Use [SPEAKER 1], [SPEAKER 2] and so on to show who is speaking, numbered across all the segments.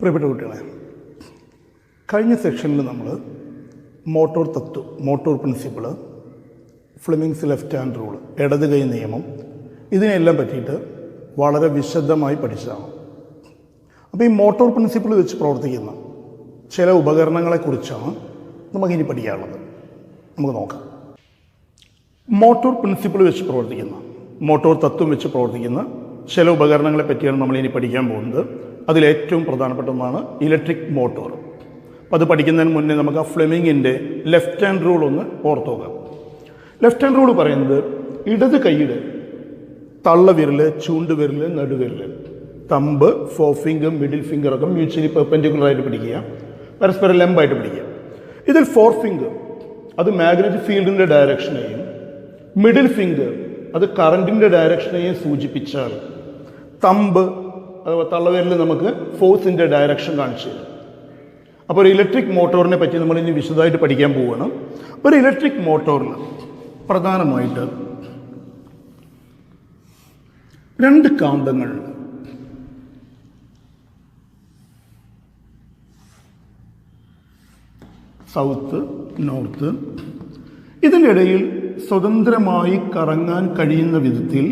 [SPEAKER 1] പ്രിയപ്പെട്ട കുട്ടികളെ, കഴിഞ്ഞ സെക്ഷനിൽ നമ്മൾ മോട്ടോർ തത്വം, motor principle, Fleming's left hand rule, ഇടത് കൈ നിയമം, ഇതിനെല്ലാം പറ്റിയിട്ട് വളരെ വിശദമായി പഠിച്ചതാണ്. അപ്പോൾ ഈ മോട്ടോർ പ്രിൻസിപ്പിൾ വെച്ച് പ്രവർത്തിക്കുന്ന ചില ഉപകരണങ്ങളെക്കുറിച്ചാണ് നമുക്കിനി പഠിക്കാനുള്ളത്. നമുക്ക് നോക്കാം. മോട്ടോർ പ്രിൻസിപ്പിൾ വെച്ച് പ്രവർത്തിക്കുന്ന, മോട്ടോർ തത്വം വെച്ച് പ്രവർത്തിക്കുന്ന ചില ഉപകരണങ്ങളെ പറ്റിയാണ് നമ്മളിനി പഠിക്കാൻ പോകുന്നത്. അതിലേറ്റവും പ്രധാനപ്പെട്ട ഒന്നാണ് ഇലക്ട്രിക് മോട്ടോർ. അപ്പോൾ അത് പഠിക്കുന്നതിന് മുന്നേ നമുക്ക് ആ ഫ്ലെമിങ്ങിൻ്റെ ലെഫ്റ്റ് ഹാൻഡ് റൂൾ ഒന്ന് ഓർത്ത് നോക്കാം. ലെഫ്റ്റ് ഹാൻഡ് റൂൾ പറയുന്നത് ഇടത് കൈയുടെ തള്ളവിരൽ, ചൂണ്ടുവിരൽ, നടുവിരൽ, തമ്പ്, ഫോർഫിംഗർ, മിഡിൽ ഫിംഗറൊക്കെ മ്യൂച്വലി പെർപെൻഡിക്കുലറായിട്ട് പിടിക്കുക, പരസ്പരം ലംബായിട്ട് പിടിക്കുക. ഇതിൽ ഫോർഫിംഗർ അത് മാഗ്നറ്റിക് ഫീൽഡിൻ്റെ ഡയറക്ഷനെയും മിഡിൽ ഫിംഗർ അത് കറണ്ടിൻ്റെ ഡയറക്ഷനെയും സൂചിപ്പിച്ചാൽ തമ്പ് തള്ളവിരൽ നമുക്ക് ഫോഴ്സിൻ്റെ ഡയറക്ഷൻ കാണിച്ചു തരും. അപ്പോൾ ഒരു ഇലക്ട്രിക് മോട്ടോറിനെ പറ്റി നമ്മൾ ഇനി വിശദമായിട്ട് പഠിക്കാൻ പോവുകയാണ്. ഒരു ഇലക്ട്രിക് മോട്ടോറിൽ പ്രധാനമായിട്ട് രണ്ട് കാന്തങ്ങളുണ്ട്. South, north. ഇതിനിടയിൽ സ്വതന്ത്രമായി കറങ്ങാൻ കഴിയുന്ന വിധത്തിൽ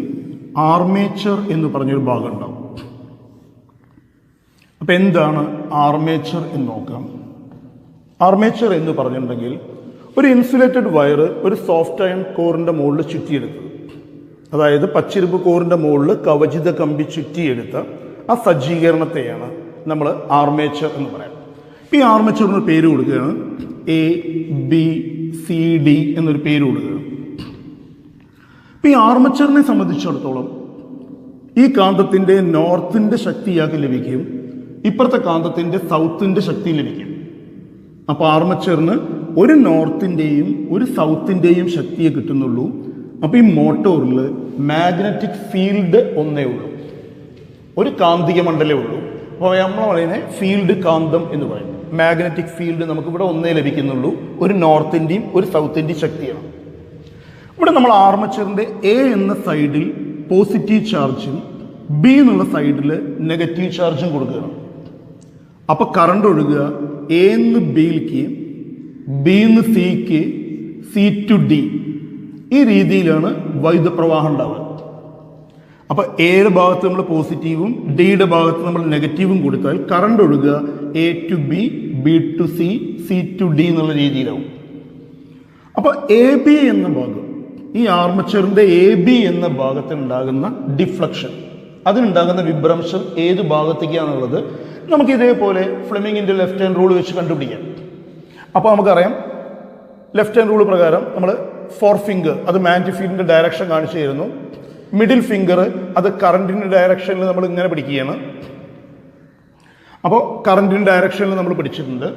[SPEAKER 1] ആർമേച്ചർ എന്ന് പറഞ്ഞൊരു ഭാഗം ഉണ്ടാവും. അപ്പം എന്താണ് ആർമേച്ചർ എന്ന് നോക്കാം. ആർമേച്ചർ എന്ന് പറഞ്ഞിട്ടുണ്ടെങ്കിൽ ഒരു ഇൻസുലേറ്റഡ് വയർ ഒരു സോഫ്റ്റ് അയൺ കോറിൻ്റെ മുകളിൽ ചുറ്റിയെടുത്തത്, അതായത് പച്ചിരുമ്പ് കോറിൻ്റെ മുകളിൽ കവചിത കമ്പി ചുറ്റിയെടുത്ത ആ സജ്ജീകരണത്തെയാണ് നമ്മൾ ആർമേച്ചർ എന്ന് പറയാം. ഈ ആർമേച്ചറിന് പേര് കൊടുക്കുകയാണ് ABCD എന്നൊരു പേര് കൊടുക്കുകയാണ്. ഇപ്പം ഈ ആർമേച്ചറിനെ സംബന്ധിച്ചിടത്തോളം ഈ കാന്തത്തിൻ്റെ നോർത്തിൻ്റെ ശക്തി ഇയാൾക്ക് ലഭിക്കും, ഇപ്പുറത്തെ കാന്തത്തിൻ്റെ സൗത്തിൻ്റെ ശക്തി ലഭിക്കും. അപ്പോൾ ആർമേച്ചറിന് ഒരു നോർത്തിൻ്റെയും ഒരു സൗത്തിൻ്റെയും ശക്തിയെ കിട്ടുന്നുള്ളൂ. അപ്പോൾ ഈ മോട്ടോറിൽ മാഗ്നറ്റിക് ഫീൽഡ് ഒന്നേ ഉള്ളൂ, ഒരു കാന്തിക മണ്ഡലേ ഉള്ളൂ. അപ്പോൾ നമ്മൾ പറയുന്നത് ഫീൽഡ് കാന്തം എന്ന് പറയും. മാഗ്നറ്റിക് ഫീൽഡ് നമുക്കിവിടെ ഒന്നേ ലഭിക്കുന്നുള്ളൂ, ഒരു നോർത്തിൻ്റെയും ഒരു സൗത്തിൻ്റെയും ശക്തിയാണ്. ഇവിടെ നമ്മൾ ആർമേച്ചറിൻ്റെ A എന്ന സൈഡിൽ പോസിറ്റീവ് ചാർജും B എന്നുള്ള സൈഡിൽ നെഗറ്റീവ് ചാർജും കൊടുക്കുകയാണ്. അപ്പോൾ കറണ്ട് ഒഴുകുക A എന്ന് Bയിലേക്ക്, B എന്ന് Cക്ക്, C ടു D, ഈ രീതിയിലാണ് വൈദ്യുതപ്രവാഹം ഉണ്ടാവുക. അപ്പോൾ എയുടെ ഭാഗത്ത് നമ്മൾ പോസിറ്റീവും ഡിയുടെ ഭാഗത്ത് നമ്മൾ നെഗറ്റീവും കൊടുത്താൽ കറണ്ട് ഒഴുകുക A to B, B to C, C to D എന്നുള്ള രീതിയിലാവും. അപ്പോൾ AB എന്ന ഭാഗം, ഈ ആർമേച്ചറിൻ്റെ AB എന്ന ഭാഗത്തുണ്ടാകുന്ന ഡിഫ്ലക്ഷൻ, അതിനുണ്ടാകുന്ന വിഭ്രംശം ഏത് ഭാഗത്തേക്കാണെന്നുള്ളത് നമുക്ക് ഇതേപോലെ ഫ്ലെമിങ്ങിൻ്റെ ലെഫ്റ്റ് ഹാൻഡ് റൂൾ വെച്ച് കണ്ടുപിടിക്കാം. അപ്പോൾ നമുക്കറിയാം, ലെഫ്റ്റ് ഹാൻഡ് റൂൾ പ്രകാരം നമ്മൾ ഫോർഫിംഗർ അത് മാഗ്നറ്റിക് ഫീൽഡിൻ്റെ ഡയറക്ഷൻ കാണിച്ചു തരുന്നു, മിഡിൽ ഫിംഗർ അത് കറണ്ടിൻ്റെ ഡയറക്ഷനിൽ നമ്മൾ ഇങ്ങനെ പിടിക്കുകയാണ്. അപ്പോൾ കറണ്ടിൻ്റെ ഡയറക്ഷനിൽ നമ്മൾ പിടിച്ചിട്ടുണ്ട്.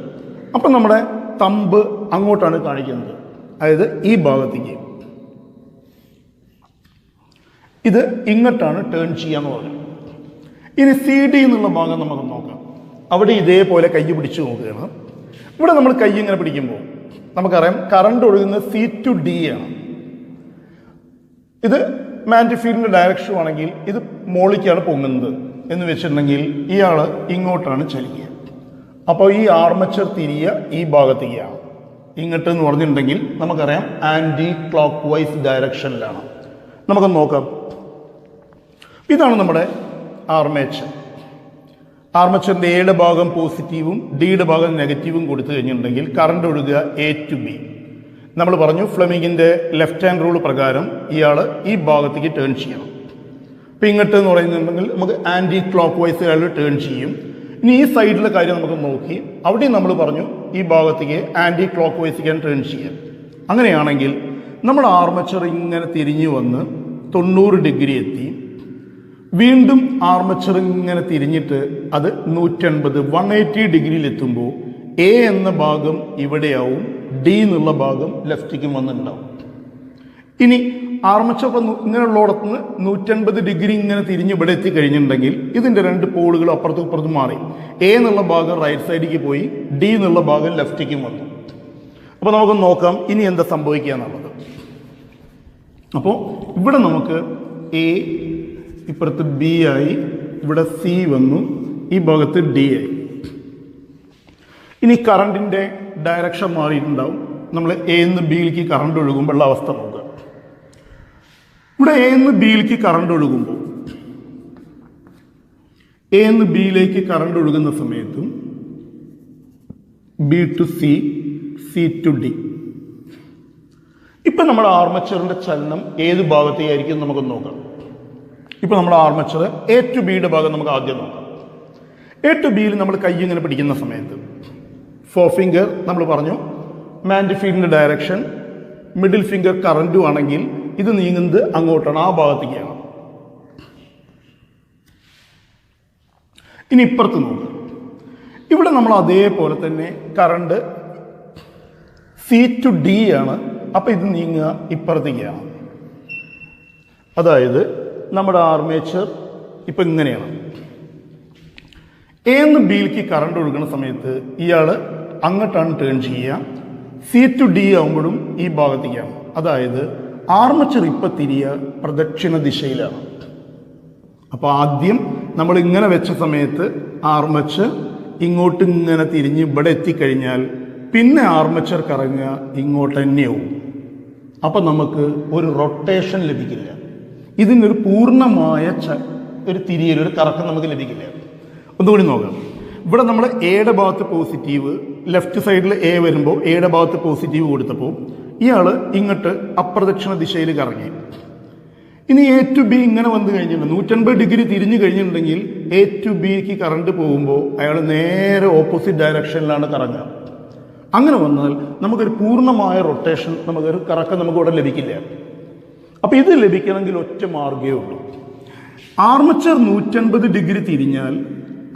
[SPEAKER 1] അപ്പം നമ്മുടെ തമ്പ് അങ്ങോട്ടാണ് കാണിക്കുന്നത്, അതായത് ഈ ഭാഗത്തേക്ക്. ഇത് ഇങ്ങോട്ടാണ് ടേൺ ചെയ്യാന്ന് പറഞ്ഞു. ഇനി CD എന്നുള്ള ഭാഗം നമുക്ക് നോക്കാം. അവിടെ ഇതേപോലെ കൈ പിടിച്ച് നോക്കുകയാണ്. ഇവിടെ നമ്മൾ കൈ ഇങ്ങനെ പിടിക്കുമ്പോൾ നമുക്കറിയാം കറണ്ട് ഒഴുകുന്നത് C ടു D ആണ്. ഇത് മാഗ്നറ്റിക് ഫീൽഡിൻ്റെ ഡയറക്ഷൻ ആണെങ്കിൽ ഇത് മോളിക്കാണ് പൊങ്ങുന്നത് എന്ന് വെച്ചിട്ടുണ്ടെങ്കിൽ ഇയാൾ ഇങ്ങോട്ടാണ് ചലിക്കുക. അപ്പോൾ ഈ ആർമേച്ചർ തിരിയുക ഈ ഭാഗത്തേക്കാണ്. ഇങ്ങോട്ട് എന്ന് പറഞ്ഞിട്ടുണ്ടെങ്കിൽ നമുക്കറിയാം ആൻറ്റി ക്ലോക്ക് വൈസ് ഡയറക്ഷനിലാണ്. നമുക്കൊന്ന് നോക്കാം. ഇതാണ് നമ്മുടെ ആർമേച്ചർ. ആർമേച്ചറിൻ്റെ എയുടെ ഭാഗം പോസിറ്റീവും ഡിയുടെ ഭാഗം നെഗറ്റീവും കൊടുത്തു കഴിഞ്ഞിട്ടുണ്ടെങ്കിൽ കറണ്ട് ഒഴുകുക A ടു B. നമ്മൾ പറഞ്ഞു ഫ്ലെമിങ്ങിൻ്റെ ലെഫ്റ്റ് ഹാൻഡ് റൂൾ പ്രകാരം ഇയാൾ ഈ ഭാഗത്തേക്ക് ടേൺ ചെയ്യണം. ഇപ്പം ഇങ്ങോട്ട് എന്ന് പറയുന്നുണ്ടെങ്കിൽ നമുക്ക് ആൻറ്റി ക്ലോക്ക് വൈസ് അയാൾ ടേൺ ചെയ്യും. ഇനി ഈ സൈഡിലെ കാര്യം നമുക്ക് നോക്കി, അവിടെയും നമ്മൾ പറഞ്ഞു ഈ ഭാഗത്തേക്ക് ആൻറ്റി ക്ലോക്ക് വൈസിക്കാൻ ടേൺ ചെയ്യാം. അങ്ങനെയാണെങ്കിൽ നമ്മൾ ആർമേച്ചർ ഇങ്ങനെ തിരിഞ്ഞു വന്ന് 90 ഡിഗ്രി എത്തി, വീണ്ടും ആർമേച്ചർ ഇങ്ങനെ തിരിഞ്ഞിട്ട് അത് 180 ഡിഗ്രിയിൽ എത്തുമ്പോൾ A എന്ന ഭാഗം ഇവിടെയാവും, D എന്നുള്ള ഭാഗം ലെഫ്റ്റിക്കും വന്നിട്ടുണ്ടാവും. ഇനി ആർമേച്ചർ ഇങ്ങനെയുള്ളടത്തുനിന്ന് 180 ഡിഗ്രി ഇങ്ങനെ തിരിഞ്ഞ് ഇവിടെ എത്തിക്കഴിഞ്ഞിട്ടുണ്ടെങ്കിൽ ഇതിൻ്റെ രണ്ട് പോളുകൾ അപ്പുറത്തും ഇപ്പുറത്തും മാറി. A എന്നുള്ള ഭാഗം റൈറ്റ് സൈഡിലേക്ക് പോയി, D എന്നുള്ള ഭാഗം ലെഫ്റ്റിക്കും വന്നു. അപ്പോൾ നമുക്ക് നോക്കാം ഇനി എന്താ സംഭവിക്കുക എന്നുള്ളത്. അപ്പോൾ ഇവിടെ നമുക്ക് A, ഇപ്പുറത്ത് B ആയി, ഇവിടെ C വന്നു, ഈ ഭാഗത്ത് D ആയി. ഇനി കറണ്ടിൻ്റെ ഡയറക്ഷൻ മാറിയിട്ടുണ്ടാവും. നമ്മൾ എ നിന്ന് ബിയിലേക്ക് കറണ്ട് ഒഴുകുമ്പോൾ ഉള്ള അവസ്ഥ നോക്കുക. ഇവിടെ എ നിന്ന് ബിയിലേക്ക് കറണ്ട് ഒഴുകുമ്പോൾ എ നിന്ന് ബിയിലേക്ക് കറണ്ട് ഒഴുകുന്ന സമയത്തും B to C, C to D. ഇപ്പം നമ്മുടെ ആർമച്ചറിൻ്റെ ചലനം ഏത് ഭാഗത്തേക്കായിരിക്കും നമുക്ക് നോക്കാം. ഇപ്പം നമ്മുടെ ആർമച്ചർ എ ടു ബിയുടെ ഭാഗം നമുക്ക് ആദ്യം നോക്കാം. എ ടു ബിയിൽ നമ്മൾ കൈ ഇങ്ങനെ പിടിക്കുന്ന സമയത്ത് ഫോർ ഫിംഗർ നമ്മൾ പറഞ്ഞു മാൻഡ് ഫീൽഡിൻ്റെ ഡയറക്ഷൻ, മിഡിൽ ഫിംഗർ കറൻറ്റും ആണെങ്കിൽ ഇത് നീങ്ങുന്നത് അങ്ങോട്ടാണ്, ആ ഭാഗത്തേക്കാണ്. ഇനി ഇപ്പുറത്ത് നോക്കുക. ഇവിടെ നമ്മൾ അതേപോലെ തന്നെ കറണ്ട് സി ടു ഡി ആണ്. അപ്പം ഇത് നീങ്ങുക ഇപ്പുറത്തേക്കാണ്. അതായത് നമ്മുടെ ആർമേച്ചർ ഇപ്പം ഇങ്ങനെയാണ്. എ എന്ന് ബിയിലേക്ക് കറണ്ട് ഒഴുകുന്ന സമയത്ത് ഇയാൾ അങ്ങോട്ടാണ് ടേൺ ചെയ്യുക. സി ടു ഡി ആകുമ്പോഴും ഈ ഭാഗത്തേക്കാണ്. അതായത് ആർമച്ചർ ഇപ്പം തിരിയുക പ്രദക്ഷിണ ദിശയിലാണ്. അപ്പോൾ ആദ്യം നമ്മൾ ഇങ്ങനെ വെച്ച സമയത്ത് ആർമച്ചർ ഇങ്ങോട്ട് ഇങ്ങനെ തിരിഞ്ഞ് ഇവിടെ എത്തിക്കഴിഞ്ഞാൽ പിന്നെ ആർമച്ചർ കറങ്ങുക ഇങ്ങോട്ട് തന്നെയാവും. അപ്പം നമുക്ക് ഒരു റൊട്ടേഷൻ ലഭിക്കില്ല. ഇതിനൊരു പൂർണ്ണമായ ഒരു തിരിയൽ, ഒരു കറക്കം നമുക്ക് ലഭിക്കില്ല. ഒന്നുകൂടി നോക്കാം. ഇവിടെ നമ്മൾ എയുടെ ഭാഗത്ത് പോസിറ്റീവ്, ലെഫ്റ്റ് സൈഡിൽ എ വരുമ്പോൾ എയുടെ ഭാഗത്ത് പോസിറ്റീവ് കൊടുത്തപ്പോൾ ഇയാൾ ഇങ്ങോട്ട് അപ്രദക്ഷിണ ദിശയിൽ കറങ്ങി. ഇനി എ ടു ബി ഇങ്ങനെ വന്നു കഴിഞ്ഞിട്ടുണ്ട്, 180 ഡിഗ്രി തിരിഞ്ഞു കഴിഞ്ഞിട്ടുണ്ടെങ്കിൽ എ ടു ബിക്ക് കറണ്ട് പോകുമ്പോൾ അയാൾ നേരെ ഓപ്പോസിറ്റ് ഡയറക്ഷനിലാണ് കറങ്ങുക. അങ്ങനെ വന്നാൽ നമുക്കൊരു പൂർണ്ണമായ റൊട്ടേഷൻ, നമുക്കൊരു കറക്കം നമുക്കിവിടെ ലഭിക്കില്ല. അപ്പോൾ ഇത് ലഭിക്കണമെങ്കിൽ ഒറ്റ മാർഗ്ഗമേ ഉള്ളൂ. ആർമച്ചർ 180 ഡിഗ്രി തിരിഞ്ഞാൽ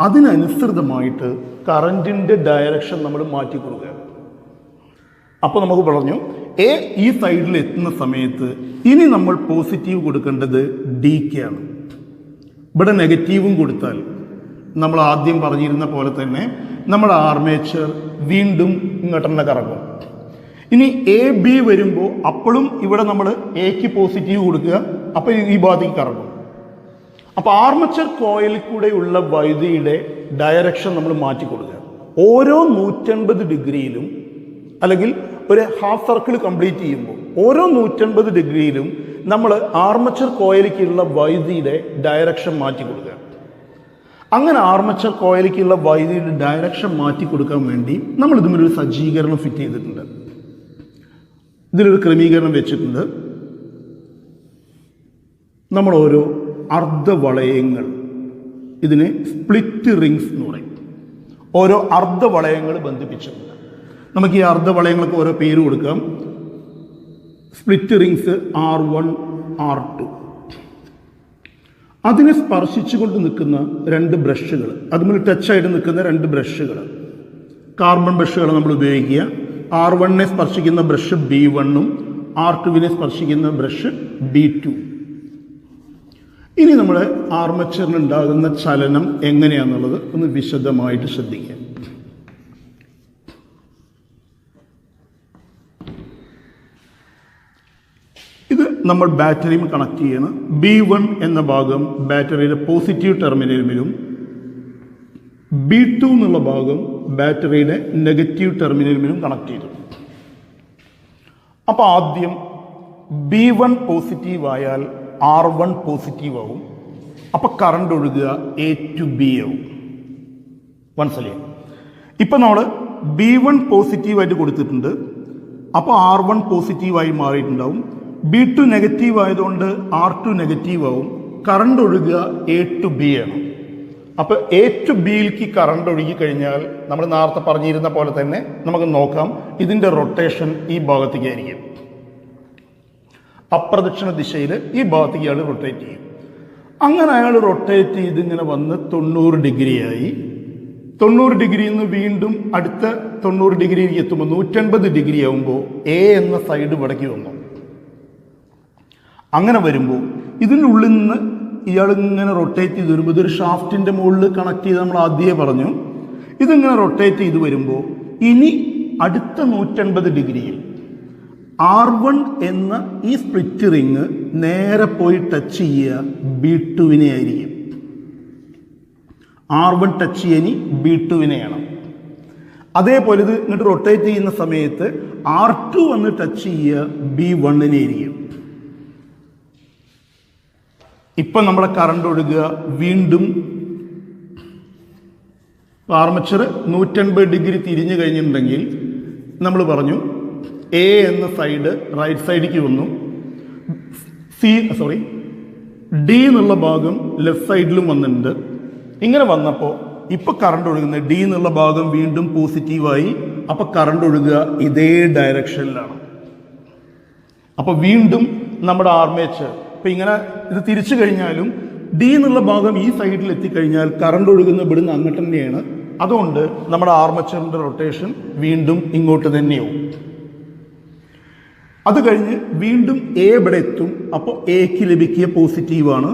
[SPEAKER 1] അതിനനുസൃതമായിട്ട് കറണ്ടിൻ്റെ ഡയറക്ഷൻ നമ്മൾ മാറ്റി കൊടുക്കുക. അപ്പോൾ നമുക്ക് പറഞ്ഞു എ ഈ സൈഡിൽ എത്തുന്ന സമയത്ത് ഇനി നമ്മൾ പോസിറ്റീവ് കൊടുക്കേണ്ടത് ഡിക്കാണ്. ഇവിടെ നെഗറ്റീവും കൊടുത്താൽ നമ്മൾ ആദ്യം പറഞ്ഞിരുന്ന പോലെ തന്നെ നമ്മുടെ ആർമേച്ചർ വീണ്ടും ഇങ്ങോട്ട് തന്നെ കറങ്ങും. ഇനി എ ബി വരുമ്പോൾ അപ്പോഴും ഇവിടെ നമ്മൾ എക്ക് പോസിറ്റീവ് കൊടുക്കുക, അപ്പോൾ ഈ ഭാഗത്തേക്ക് കറങ്ങും. അപ്പോൾ ആർമച്ചർ കോയിലിൽ കൂടെയുള്ള വൈദ്യുതിയുടെ ഡയറക്ഷൻ നമ്മൾ മാറ്റി കൊടുക്കുക. ഓരോ 180 ഡിഗ്രിയിലും അല്ലെങ്കിൽ ഒരു ഹാഫ് സർക്കിൾ കംപ്ലീറ്റ് ചെയ്യുമ്പോൾ ഓരോ 180 ഡിഗ്രിയിലും നമ്മൾ ആർമച്ചർ കോയിലേക്കുള്ള വൈദ്യുതിയുടെ ഡയറക്ഷൻ മാറ്റി കൊടുക്കുക. അങ്ങനെ ആർമച്ചർ കോയിലേക്കുള്ള വൈദ്യുതിയുടെ ഡയറക്ഷൻ മാറ്റി കൊടുക്കാൻ വേണ്ടി നമ്മൾ ഇതുമൊരു സജ്ജീകരണം ഫിറ്റ് ചെയ്തിട്ടുണ്ട്. ഇതിലൊരു ക്രമീകരണം വെച്ചിട്ടുണ്ട്. നമ്മൾ ഓരോ അർദ്ധവളയങ്ങൾ, ഇതിനെ സ്പ്ലിറ്റ് റിങ്സ് എന്ന് പറയും, ഓരോ അർദ്ധവളയങ്ങൾ ബന്ധിപ്പിച്ചിട്ടുണ്ട്. നമുക്ക് ഈ അർദ്ധവളയങ്ങൾക്ക് ഓരോ പേര് കൊടുക്കാം. Split rings R1, R2. അതിനെ സ്പർശിച്ചുകൊണ്ട് നിൽക്കുന്ന 2 ബ്രഷുകൾ, അതുപോലെ ടച്ചായിട്ട് നിൽക്കുന്ന 2 ബ്രഷുകൾ, കാർബൺ ബ്രഷുകൾ നമ്മൾ ഉപയോഗിക്കുക. R1നെ സ്പർശിക്കുന്ന ബ്രഷ് B1ഉം R2വിനെ സ്പർശിക്കുന്ന ബ്രഷ് B2. ഇനി നമ്മുടെ ആർമച്ചറിനുണ്ടാകുന്ന ചലനം എങ്ങനെയാണെന്നുള്ളത് ഒന്ന് വിശദമായിട്ട് ശ്രദ്ധിക്കുക. ഇത് നമ്മൾ ബാറ്ററിയും കണക്ട് ചെയ്യണം. B1 എന്ന ഭാഗം ബാറ്ററിയുടെ പോസിറ്റീവ് ടെർമിനലിലും B2 എന്നുള്ള ഭാഗം ബാറ്ററിയുടെ നെഗറ്റീവ് ടെർമിനലിലും കണക്ട് ചെയ്തു. അപ്പോൾ ആദ്യം B1 പോസിറ്റീവ് ആയാൽ R1 പോസിറ്റീവ് ആവും. അപ്പോൾ കറണ്ട് ഒഴുകുക A to B ആവും. മനസ്സിലായി? ഇപ്പം നമ്മൾ B1 പോസിറ്റീവായിട്ട് കൊടുത്തിട്ടുണ്ട്. അപ്പോൾ R1 പോസിറ്റീവായി മാറിയിട്ടുണ്ടാവും. B2 നെഗറ്റീവ് ആയതുകൊണ്ട് R2 നെഗറ്റീവ് ആവും. കറണ്ട് ഒഴുകുക A to B ആണ്. അപ്പോൾ A to Bയിലേക്ക് കറണ്ട് ഒഴുകി കഴിഞ്ഞാൽ നമ്മൾ നേരത്തെ പറഞ്ഞിരുന്ന പോലെ തന്നെ നമുക്ക് നോക്കാം, ഇതിൻ്റെ റൊട്ടേഷൻ ഈ ഭാഗത്തേക്കായിരിക്കും. അപ്രദക്ഷിണ ദിശയിൽ ഈ ഭാഗത്തേക്ക് അയാൾ റൊട്ടേറ്റ് ചെയ്യും. അങ്ങനെ അയാൾ റൊട്ടേറ്റ് ചെയ്ത് ഇങ്ങനെ വന്ന് 90 ഡിഗ്രിയായി. 90 ഡിഗ്രിയിൽ നിന്ന് വീണ്ടും അടുത്ത 90 ഡിഗ്രിയിലേക്ക് എത്തുമ്പോൾ 180 ഡിഗ്രി ആകുമ്പോൾ എ എന്ന സൈഡ് ഇവിടേക്ക് വന്നു. അങ്ങനെ വരുമ്പോൾ ഇതിൻ്റെ ഉള്ളിൽ നിന്ന് ഇയാൾ ഇങ്ങനെ റൊട്ടേറ്റ് ചെയ്ത് വരുമ്പോൾ ഇതൊരു ഷാഫ്റ്റിൻ്റെ മുകളിൽ കണക്ട് ചെയ്ത് നമ്മൾ ആദ്യമേ പറഞ്ഞു. ഇതിങ്ങനെ റൊട്ടേറ്റ് ചെയ്ത് വരുമ്പോൾ ഇനി അടുത്ത 180 ഡിഗ്രിയിൽ R1 എന്ന ഈ സ്പ്ലിറ്റ് റിങ് നേരെ പോയി ടച്ച് ചെയ്യുക B2വിനെ ആയിരിക്കും. R1 ടച്ച് ചെയ്യാൻ B2വിനെയാണ്. അതേപോലെ ഇത് ഇങ്ങോട്ട് റൊട്ടേറ്റ് ചെയ്യുന്ന സമയത്ത് R2 വന്ന് ടച്ച് ചെയ്യുക B1 ആയിരിക്കും. ഇപ്പം നമ്മുടെ കറണ്ട് ഒഴുകുക വീണ്ടും ആർമച്ചർ 180 ഡിഗ്രി തിരിഞ്ഞു കഴിഞ്ഞിട്ടുണ്ടെങ്കിൽ നമ്മൾ പറഞ്ഞു എ എന്ന സൈഡ് റൈറ്റ് സൈഡിലേക്ക് വന്നു, ഡി എന്നുള്ള ഭാഗം ലെഫ്റ്റ് സൈഡിലും വന്നിട്ടുണ്ട്. ഇങ്ങനെ വന്നപ്പോൾ ഇപ്പൊ കറണ്ട് ഒഴുകുന്നത് ഡി എന്നുള്ള ഭാഗം വീണ്ടും പോസിറ്റീവായി. അപ്പൊ കറണ്ട് ഒഴുകുക ഇതേ ഡയറക്ഷനിലാണ്. അപ്പൊ വീണ്ടും നമ്മുടെ ആർമേച്ചർ ഇപ്പൊ ഇങ്ങനെ ഇത് തിരിച്ചു കഴിഞ്ഞാലും ഡി എന്നുള്ള ഭാഗം ഈ സൈഡിൽ എത്തിക്കഴിഞ്ഞാൽ കറണ്ട് ഒഴുകുന്ന ഇവിടുന്ന് അങ്ങോട്ട് തന്നെയാണ്. അതുകൊണ്ട് നമ്മുടെ ആർമച്ചറിന്റെ റൊട്ടേഷൻ വീണ്ടും ഇങ്ങോട്ട് തന്നെയാവും. അത് കഴിഞ്ഞ് വീണ്ടും എ ഇവിടെ എത്തും, അപ്പോൾ എക്ക് ലഭിക്കുക പോസിറ്റീവാണ്.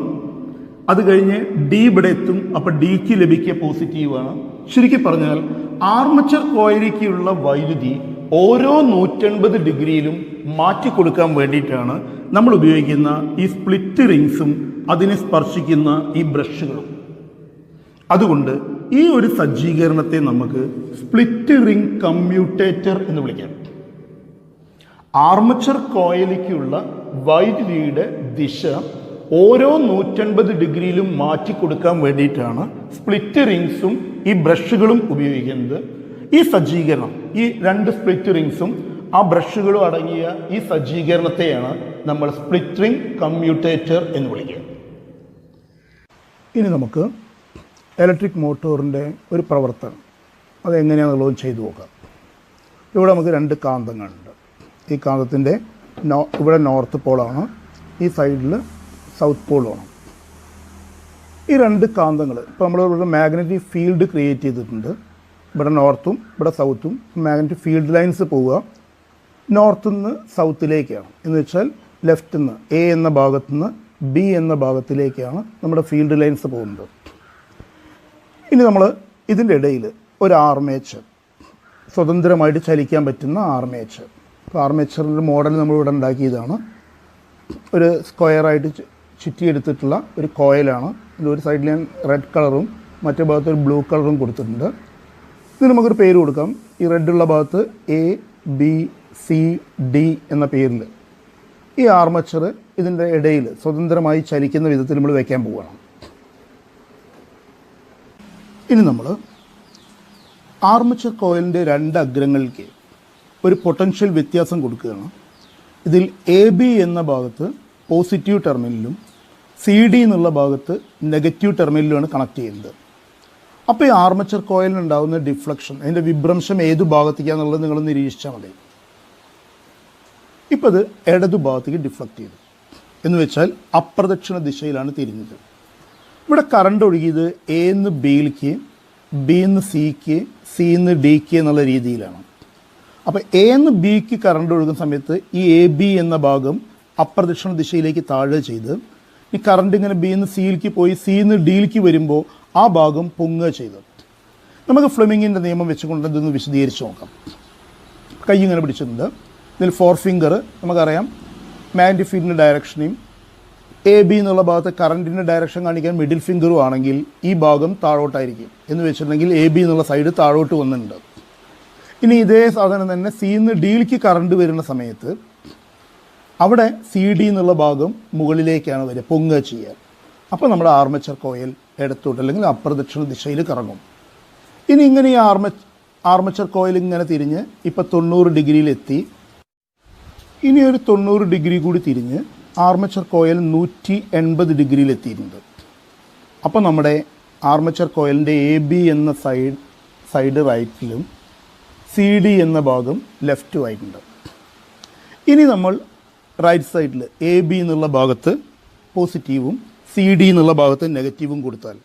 [SPEAKER 1] അത് കഴിഞ്ഞ് ഡി ഇവിടെ എത്തും, അപ്പോൾ ഡിക്ക് ലഭിക്കുക പോസിറ്റീവാണ്. ചുരുക്കി പറഞ്ഞാൽ ആർമച്ചർ കോയിലേക്കുള്ള വൈദ്യുതി ഓരോ 180 ഡിഗ്രിയിലും മാറ്റിക്കൊടുക്കാൻ വേണ്ടിയിട്ടാണ് നമ്മൾ ഉപയോഗിക്കുന്ന ഈ സ്പ്ലിറ്റ് റിങ്സും അതിനെ സ്പർശിക്കുന്ന ഈ ബ്രഷുകളും. അതുകൊണ്ട് ഈ ഒരു സജ്ജീകരണത്തെ നമുക്ക് സ്പ്ലിറ്റ് റിംഗ് കമ്മ്യൂട്ടേറ്റർ എന്ന് വിളിക്കാം. ആർമച്ചർ കോയിലേക്കുള്ള വൈദ്യുതിയുടെ ദിശ ഓരോ 180 ഡിഗ്രിയിലും മാറ്റിക്കൊടുക്കാൻ വേണ്ടിയിട്ടാണ് സ്പ്ലിറ്റ് റിങ്സും ഈ ബ്രഷുകളും ഉപയോഗിക്കുന്നത്. ഈ സജ്ജീകരണം, ഈ 2 സ്പ്ലിറ്റ് റിങ്സും ആ ബ്രഷുകളും അടങ്ങിയ ഈ സജ്ജീകരണത്തെയാണ് നമ്മൾ സ്പ്ലിറ്റ് റിംഗ് കമ്മ്യൂട്ടേറ്റർ എന്ന് വിളിക്കുക. ഇനി നമുക്ക് ഇലക്ട്രിക് മോട്ടോറിൻ്റെ ഒരു പ്രവർത്തനം അതെങ്ങനെയാണെന്നുള്ളത് ചെയ്തു നോക്കാം. ഇവിടെ നമുക്ക് 2 കാന്തങ്ങളുണ്ട്. ഈ കാന്തത്തിൻ്റെ ഇവിടെ നോർത്ത് പോളാണ്, ഈ സൈഡിൽ സൗത്ത് പോളുമാണ്. ഈ 2 കാന്തങ്ങൾ ഇപ്പോൾ നമ്മൾ ഇവിടെ മാഗ്നറ്റിക് ഫീൽഡ് ക്രിയേറ്റ് ചെയ്തിട്ടുണ്ട്. ഇവിടെ നോർത്തും ഇവിടെ സൗത്തും മാഗ്നറ്റിക് ഫീൽഡ് ലൈൻസ് പോവുക നോർത്തിൽ നിന്ന് സൗത്തിലേക്കാണ്. എന്ന് വെച്ചാൽ ലെഫ്റ്റിൽ നിന്ന് എ എന്ന ഭാഗത്തു നിന്ന് ബി എന്ന ഭാഗത്തിലേക്കാണ് നമ്മുടെ ഫീൽഡ് ലൈൻസ് പോകുന്നത്. ഇനി നമ്മൾ ഇതിൻ്റെ ഇടയിൽ ഒരു ആർമേച്ചർ, സ്വതന്ത്രമായിട്ട് ചലിക്കാൻ പറ്റുന്ന ആർമേച്ചർ. അപ്പോൾ ആർമേച്ചറിൻ്റെ മോഡൽ നമ്മളിവിടെ ഉണ്ടാക്കിയതാണ്. ഒരു സ്ക്വയറായിട്ട് ചുറ്റിയെടുത്തിട്ടുള്ള ഒരു കോയിലാണ്. ഒരു സൈഡിൽ ഞാൻ റെഡ് കളറും മറ്റേ ഭാഗത്ത് ഒരു ബ്ലൂ കളറും കൊടുത്തിട്ടുണ്ട്. ഇതിന് നമുക്കൊരു പേര് കൊടുക്കാം. ഈ റെഡുള്ള ഭാഗത്ത് ABCD എന്ന പേരിൽ ഈ ആർമേച്ചർ ഇതിൻ്റെ ഇടയിൽ സ്വതന്ത്രമായി ചലിക്കുന്ന വിധത്തിൽ നമ്മൾ വയ്ക്കാൻ പോവുകയാണ്. ഇനി നമ്മൾ ആർമേച്ചർ കോയിലിൻ്റെ 2 അഗ്രങ്ങൾക്ക് ഒരു പൊട്ടൻഷ്യൽ വ്യത്യാസം കൊടുക്കുകയാണ്. ഇതിൽ AB എന്ന ഭാഗത്ത് പോസിറ്റീവ് ടെർമിനലും CD എന്നുള്ള ഭാഗത്ത് നെഗറ്റീവ് ടെർമിനലുമാണ് കണക്ട് ചെയ്യുന്നത്. അപ്പോൾ ഈ ആർമേച്ചർ കോയിലിനുണ്ടാകുന്ന ഡിഫ്ലക്ഷൻ, അതിൻ്റെ വിഭ്രംശം ഏതു ഭാഗത്തേക്കാണെന്നുള്ളത് നിങ്ങൾ നിരീക്ഷിച്ചാൽ മതി. ഇപ്പോൾ ഇത് ഇടതു ഭാഗത്തേക്ക് ഡിഫ്ലക്റ്റ് ചെയ്തു എന്ന് വെച്ചാൽ അപ്രദക്ഷിണ ദിശയിലാണ് തിരിഞ്ഞത്. ഇവിടെ കറണ്ട് ഒഴുകിയത് A നിന്ന് Bയിലേക്ക്, B നിന്ന് Cക്ക്, C നിന്ന് Dക്ക് എന്നുള്ള രീതിയിലാണ്. അപ്പോൾ A നിന്ന് Bക്ക് കറണ്ട് ഒഴുകുന്ന സമയത്ത് ഈ AB എന്ന ഭാഗം അപ്രദക്ഷിണ ദിശയിലേക്ക് താഴെ ചെയ്ത് ഈ കറണ്ട് ഇങ്ങനെ B നിന്ന് Cയിലേക്ക് പോയി C നിന്ന് Dയിലേക്ക് വരുമ്പോൾ ആ ഭാഗം പൊങ്ങുക ചെയ്തത്. നമുക്ക് ഫ്ലെമിങ്ങിൻ്റെ നിയമം വെച്ചുകൊണ്ട് ഇതൊന്ന് വിശദീകരിച്ച് നോക്കാം. കൈ ഇങ്ങനെ പിടിച്ചിട്ടുണ്ട്. ഇതിൽ 4 ഫിംഗർ നമുക്കറിയാം മാഗ്നറ്റിക് ഫീൽഡിൻ്റെ ഡയറക്ഷനെയും AB എന്നുള്ള ഭാഗത്ത് കറണ്ടിൻ്റെ ഡയറക്ഷൻ കാണിക്കാൻ മിഡിൽ ഫിംഗറും ആണെങ്കിൽ ഈ ഭാഗം താഴോട്ടായിരിക്കും. എന്ന് വെച്ചിട്ടുണ്ടെങ്കിൽ AB എന്നുള്ള സൈഡ് താഴോട്ട് വന്നിട്ടുണ്ട്. ഇനി ഇതേ സാധനം തന്നെ C നിന്ന് Dയിലേക്ക് കറണ്ട് വരുന്ന സമയത്ത് അവിടെ CD എന്നുള്ള ഭാഗം മുകളിലേക്കാണ് വരിക, പൊങ്ങുക ചെയ്യുക. അപ്പോൾ നമ്മുടെ ആർമേച്ചർ കോയിൽ ഇടത്തോട്ട് അല്ലെങ്കിൽ അപ്രദക്ഷിണ ദിശയിൽ കറങ്ങും. ഇനി ഇങ്ങനെ ഈ ആർമേച്ചർ കോയിൽ ഇങ്ങനെ തിരിഞ്ഞ് ഇപ്പോൾ 90 ഡിഗ്രിയിലെത്തി. ഇനി ഒരു 90 ഡിഗ്രി കൂടി തിരിഞ്ഞ് ആർമേച്ചർ കോയിൽ 180 ഡിഗ്രിയിലെത്തിയിട്ടുണ്ട്. അപ്പോൾ നമ്മുടെ ആർമേച്ചർ കോയിലിൻ്റെ AB എന്ന സൈഡ് റൈറ്റിലും CD എന്ന ഭാഗം ലെഫ്റ്റുമായിട്ടുണ്ട്. ഇനി നമ്മൾ റൈറ്റ് സൈഡിൽ AB എന്നുള്ള ഭാഗത്ത് പോസിറ്റീവും CD എന്നുള്ള ഭാഗത്ത് നെഗറ്റീവും കൊടുത്താൽ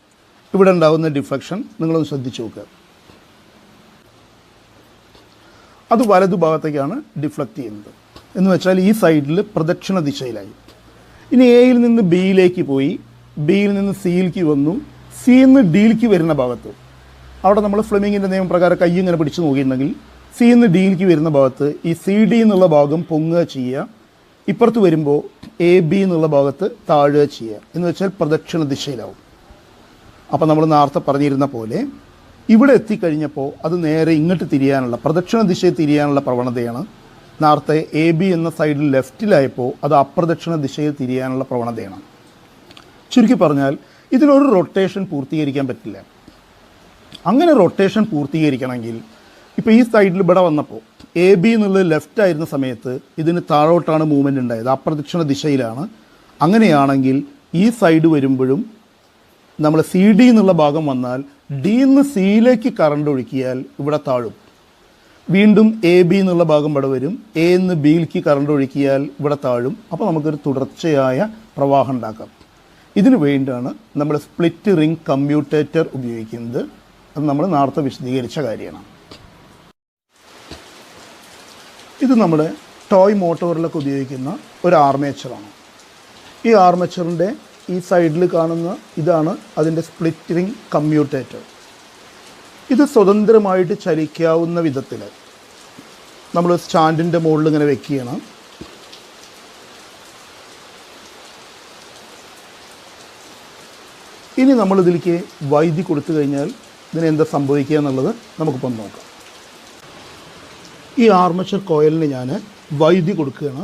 [SPEAKER 1] ഇവിടെ ഉണ്ടാകുന്ന ഡിഫ്ലക്ഷൻ നിങ്ങളൊന്ന് ശ്രദ്ധിച്ച് നോക്കുക. അത് വലതു ഭാഗത്തേക്കാണ് ഡിഫ്ലക്റ്റ് ചെയ്യുന്നത്. എന്ന് വെച്ചാൽ ഈ സൈഡിൽ പ്രദക്ഷിണ ദിശയിലായി. ഇനി എയിൽ നിന്ന് ബിയിലേക്ക് പോയി, ബിയിൽ നിന്ന് സിയിലേക്ക് വന്നു, സിയിൽ നിന്ന് ഡിയിലേക്ക് വരുന്ന ഭാഗത്ത് അവിടെ നമ്മൾ ഫ്ലെമിങ്ങിൻ്റെ നിയമപ്രകാരം കൈ ഇങ്ങനെ പിടിച്ച് നോക്കിയിട്ടുണ്ടെങ്കിൽ സിയിൽ നിന്ന് ഡിയിലേക്ക് വരുന്ന ഭാഗത്ത് ഈ CD എന്നുള്ള ഭാഗം പൊങ്ങുക ചെയ്യുക, ഇപ്പുറത്ത് വരുമ്പോൾ AB എന്നുള്ള ഭാഗത്ത് താഴുക ചെയ്യുക. എന്ന് വെച്ചാൽ പ്രദക്ഷിണ ദിശയിലാവും. അപ്പോൾ നമ്മൾ നേരത്തെ പറഞ്ഞിരുന്ന പോലെ ഇവിടെ എത്തിക്കഴിഞ്ഞപ്പോൾ അത് നേരെ ഇങ്ങോട്ട് തിരിയാനുള്ള പ്രദക്ഷിണ ദിശയിൽ തിരിയാനുള്ള പ്രവണതയാണ്. നേരത്തെ എ ബി എന്ന സൈഡിൽ ലെഫ്റ്റിലായപ്പോൾ അത് അപ്രദക്ഷിണ ദിശയിൽ തിരിയാനുള്ള പ്രവണതയാണ്. ചുരുക്കി പറഞ്ഞാൽ ഇതിനൊരു റൊട്ടേഷൻ പൂർത്തീകരിക്കാൻ പറ്റില്ല. അങ്ങനെ റൊട്ടേഷൻ പൂർത്തീകരിക്കണമെങ്കിൽ ഇപ്പോൾ ഈ സൈഡിൽ ഇവിടെ വന്നപ്പോൾ എ ബി എന്നുള്ളത് ലെഫ്റ്റ് ആയിരുന്ന സമയത്ത് ഇതിന് താഴോട്ടാണ് മൂവ്മെൻറ്റ് ഉണ്ടായത്, അപ്രദക്ഷിണ ദിശയിലാണ്. അങ്ങനെയാണെങ്കിൽ ഈ സൈഡ് വരുമ്പോഴും നമ്മൾ സി ഡി എന്നുള്ള ഭാഗം വന്നാൽ ഡി നിന്ന് സിയിലേക്ക് കറണ്ട് ഒഴുക്കിയാൽ ഇവിടെ താഴും. വീണ്ടും എ ബി എന്നുള്ള ഭാഗം ഇവിടെ വരും, എ എന്ന് ബിയിലേക്ക് കറണ്ട് ഒഴുക്കിയാൽ ഇവിടെ താഴും. അപ്പോൾ നമുക്കൊരു തുടർച്ചയായ പ്രവാഹം ഉണ്ടാക്കാം. ഇതിനു വേണ്ടിയാണ് നമ്മൾ സ്പ്ലിറ്റ് റിംഗ് കമ്മ്യൂട്ടേറ്റർ ഉപയോഗിക്കുന്നത്. അത് നമ്മൾ നേരത്തെ വിശദീകരിച്ച കാര്യമാണ്. ഇത് നമ്മുടെ ടോയ് മോട്ടോറിലൊക്കെ ഉപയോഗിക്കുന്ന ഒരു ആർമേച്ചറാണ്. ഈ ആർമേച്ചറിൻ്റെ ഈ സൈഡിൽ കാണുന്ന ഇതാണ് അതിൻ്റെ സ്പ്ലിറ്റ് റിംഗ് കമ്മ്യൂട്ടേറ്റർ. ഇത് സ്വതന്ത്രമായിട്ട് ചലിക്കാവുന്ന വിധത്തിൽ നമ്മൾ സ്റ്റാൻഡിൻ്റെ മുകളിൽ ഇങ്ങനെ വെക്കുകയാണ്. ഇനി നമ്മളിതിലേക്ക് വൈദ്യുതി കൊടുത്തു കഴിഞ്ഞാൽ ഇതിന് എന്താ സംഭവിക്കുക എന്നുള്ളത് നമുക്കിപ്പം നോക്കാം. ഈ ആർമേച്ചർ കോയിലിന് ഞാൻ വൈദ്യുതി കൊടുക്കുകയാണ്.